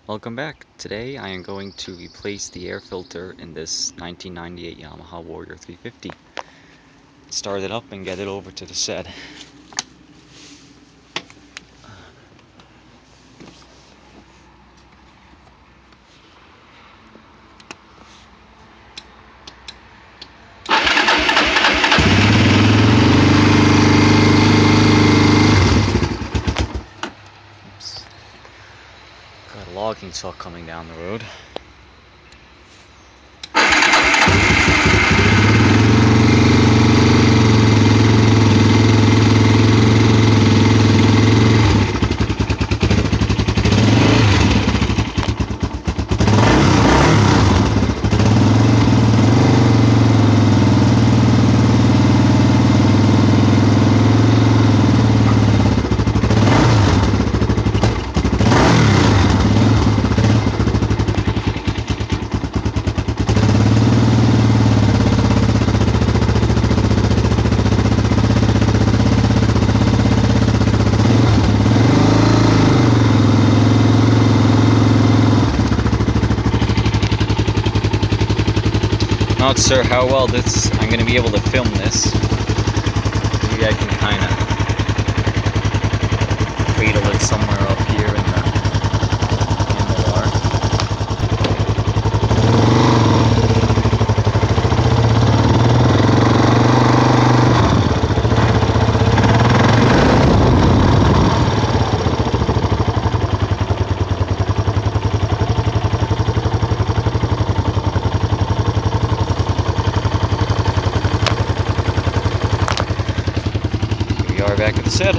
Welcome back. Today I am going to replace the air filter in this 1998 Yamaha Warrior 350. Start it up and get it over to the shed. Oops. Got a logging truck coming down the road. Not sure how well I'm going to be able to film this. Maybe I can kind of cradle it somewhere up here in the handlebar. Here we are back at the shed.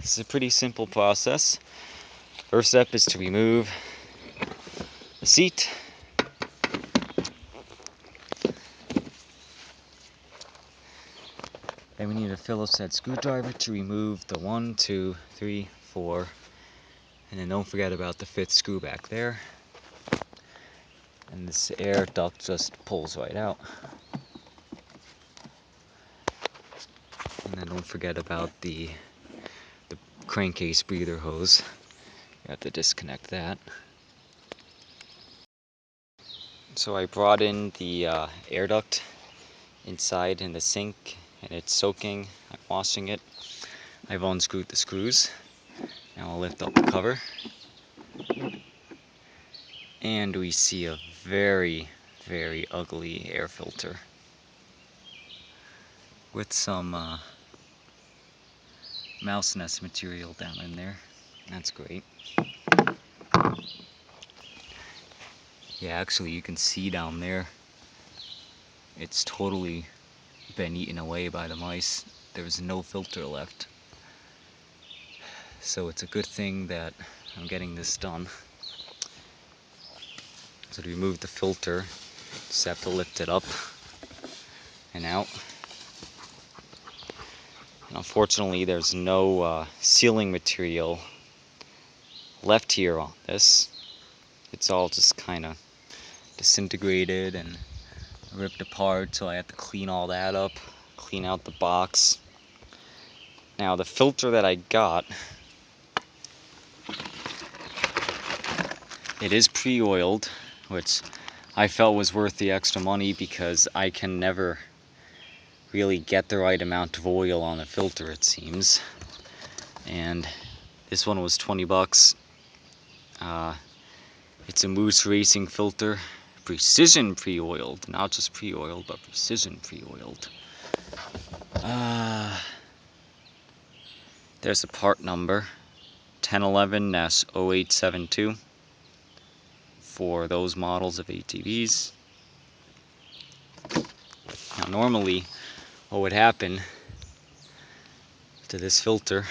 This is a pretty simple process. First step is to remove the seat. Then we need a Phillips head screwdriver to remove the 1, 2, 3, 4, and then don't forget about the 5th screw back there. And this air duct just pulls right out. And then don't forget about the crankcase breather hose. You have to disconnect that. So I brought in the air duct inside in the sink, and it's soaking. I'm washing it. I've unscrewed the screws. Now I'll lift up the cover. And we see a very, very ugly air filter with some mouse nest material down in there. That's great. Yeah, actually you can see down there, it's totally been eaten away by the mice. There's no filter left. So it's a good thing that I'm getting this done. So to remove the filter, just have to lift it up and out. And unfortunately there's no sealing material left here on this. It's all just kind of disintegrated and ripped apart, so I have to clean all that up, clean out the box. Now the filter that I got, it is pre-oiled, which I felt was worth the extra money because I can never really get the right amount of oil on a filter, it seems. And this one was 20 bucks. It's a Moose Racing filter, precision pre-oiled, not just pre-oiled, but precision pre-oiled. There's a part number, 1011-0872 for those models of ATVs. Now normally what would happen to this filter,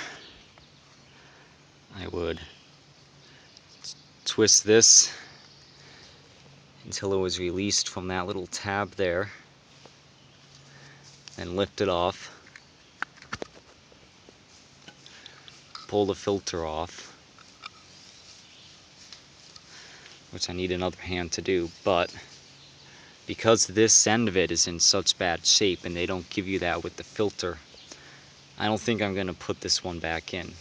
I would twist this until it was released from that little tab there, then lift it off, pull the filter off, which I need another hand to do, but because this end of it is in such bad shape and they don't give you that with the filter, I don't think I'm gonna put this one back in.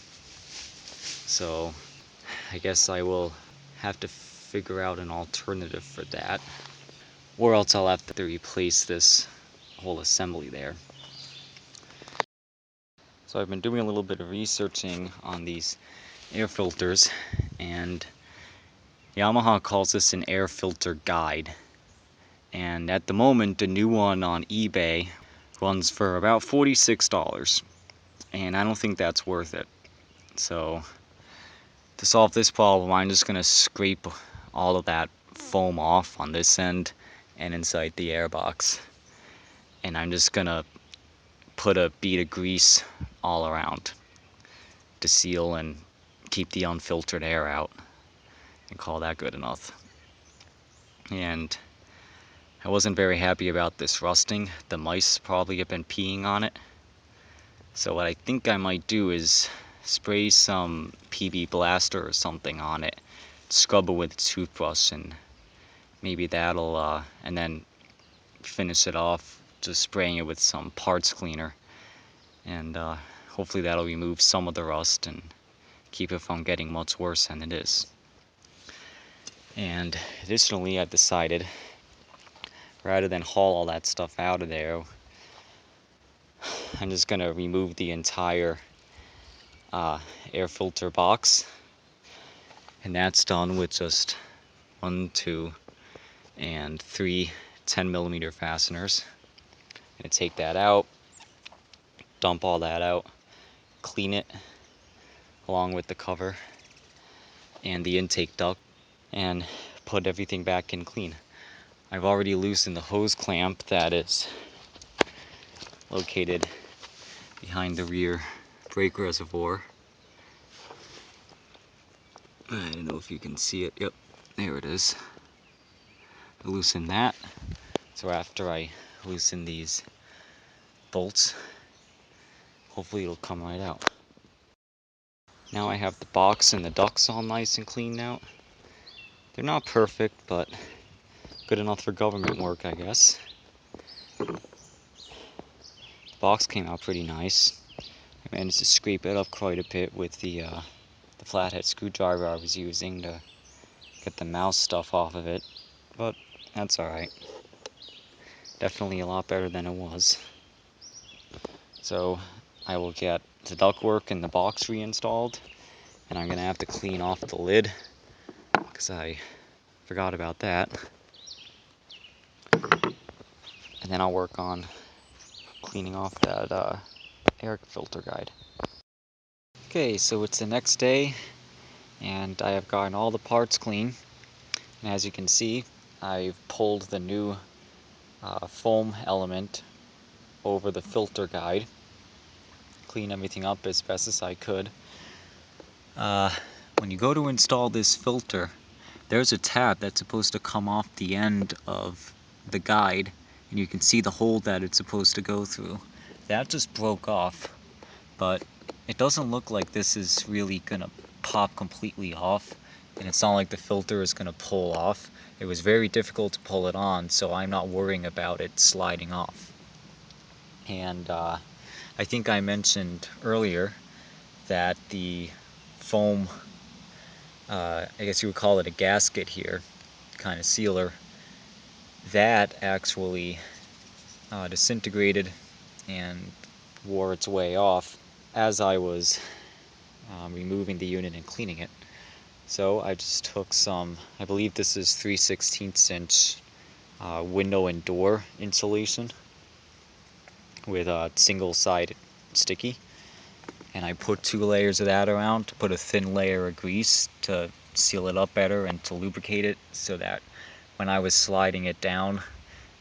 So I guess I will have to figure out an alternative for that. Or else I'll have to replace this whole assembly there. So I've been doing a little bit of researching on these air filters, and Yamaha calls this an air filter guide. And at the moment, the new one on eBay runs for about $46. And I don't think that's worth it. So to solve this problem, I'm just going to scrape all of that foam off on this end and inside the airbox. And I'm just going to put a bead of grease all around to seal and keep the unfiltered air out, and call that good enough. And I wasn't very happy about this rusting. The mice probably have been peeing on it. So what I think I might do is spray some PB Blaster or something on it, scrub it with a toothbrush, and maybe that'll, and then finish it off just spraying it with some parts cleaner. And hopefully that'll remove some of the rust and keep it from getting much worse than it is. And additionally, I've decided, rather than haul all that stuff out of there, I'm just going to remove the entire air filter box. And that's done with just 1, 2, and 3 10mm fasteners. I'm going to take that out, dump all that out, clean it along with the cover and the intake duct, and put everything back in clean. I've already loosened the hose clamp that is located behind the rear brake reservoir. I don't know if you can see it. Yep, there it is. I loosened that. So after I loosen these bolts, hopefully it'll come right out. Now I have the box and the ducts all nice and cleaned out. They're not perfect, but good enough for government work, I guess. The box came out pretty nice. I managed to scrape it up quite a bit with the flathead screwdriver I was using to get the mouse stuff off of it, but that's alright. Definitely a lot better than it was. So I will get the ductwork and the box reinstalled, and I'm going to have to clean off the lid because I forgot about that. And then I'll work on cleaning off that air filter guide. Okay, so it's the next day, and I have gotten all the parts clean. And as you can see, I've pulled the new foam element over the filter guide, clean everything up as best as I could. When you go to install this filter, there's a tab that's supposed to come off the end of the guide, and you can see the hole that it's supposed to go through. That just broke off, but it doesn't look like this is really gonna pop completely off, and it's not like the filter is gonna pull off. It was very difficult to pull it on, so I'm not worrying about it sliding off. And I think I mentioned earlier that the foam, I guess you would call it a gasket here, kind of sealer, that actually disintegrated and wore its way off as I was removing the unit and cleaning it. So I just took some, I believe this is 3/16 inch window and door insulation with a single side sticky, and I put 2 layers of that around to put a thin layer of grease to seal it up better and to lubricate it, so that when I was sliding it down,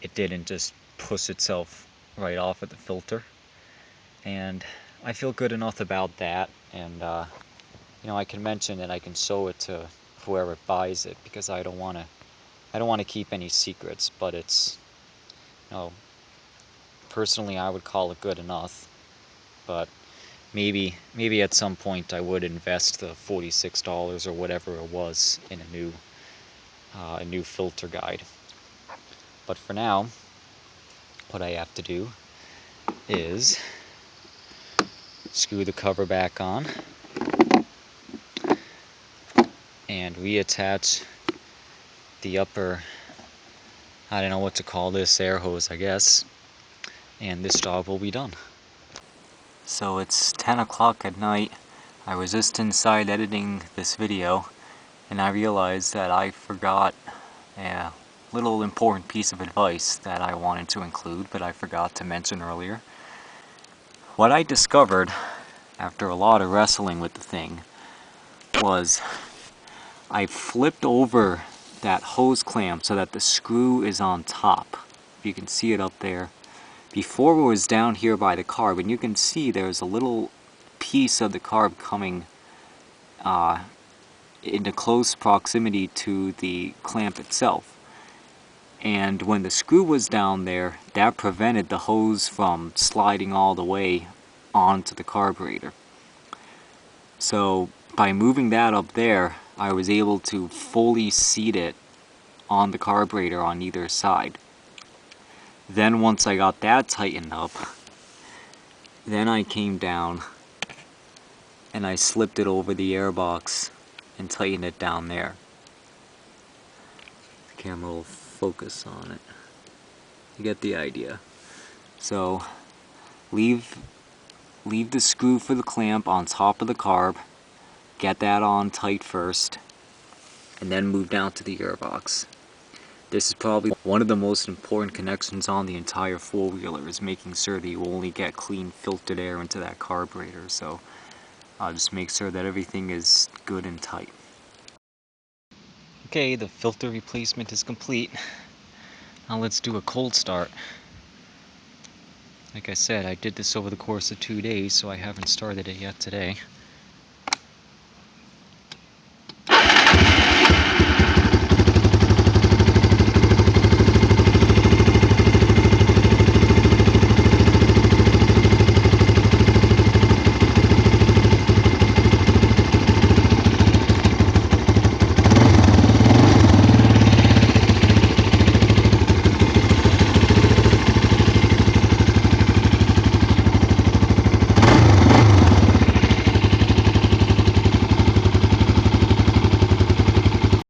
it didn't just push itself right off at the filter. And I feel good enough about that, and I can mention it, I can show it to whoever buys it, because I don't want to keep any secrets, but it's, personally I would call it good enough. But maybe at some point I would invest the $46 or whatever it was in a new filter guide. But for now, what I have to do is screw the cover back on, and reattach the upper, I don't know what to call this, air hose I guess, and this job will be done. So it's 10 o'clock at night. I was just inside editing this video, and I realized that I forgot a little important piece of advice that I wanted to include, but I forgot to mention earlier. What I discovered after a lot of wrestling with the thing was I flipped over that hose clamp so that the screw is on top. You can see it up there. Before it was down here by the carb, and you can see there's a little piece of the carb coming into close proximity to the clamp itself. And when the screw was down there, that prevented the hose from sliding all the way onto the carburetor. So by moving that up there, I was able to fully seat it on the carburetor on either side. Then once I got that tightened up, then I came down and I slipped it over the airbox and tightened it down there. The camera will focus on it. You get the idea. So leave the screw for the clamp on top of the carb, get that on tight first, and then move down to the airbox. This is probably one of the most important connections on the entire four-wheeler, is making sure that you only get clean filtered air into that carburetor. So just make sure that everything is good and tight. Okay, the filter replacement is complete. Now let's do a cold start. Like I said, I did this over the course of 2 days, so I haven't started it yet today.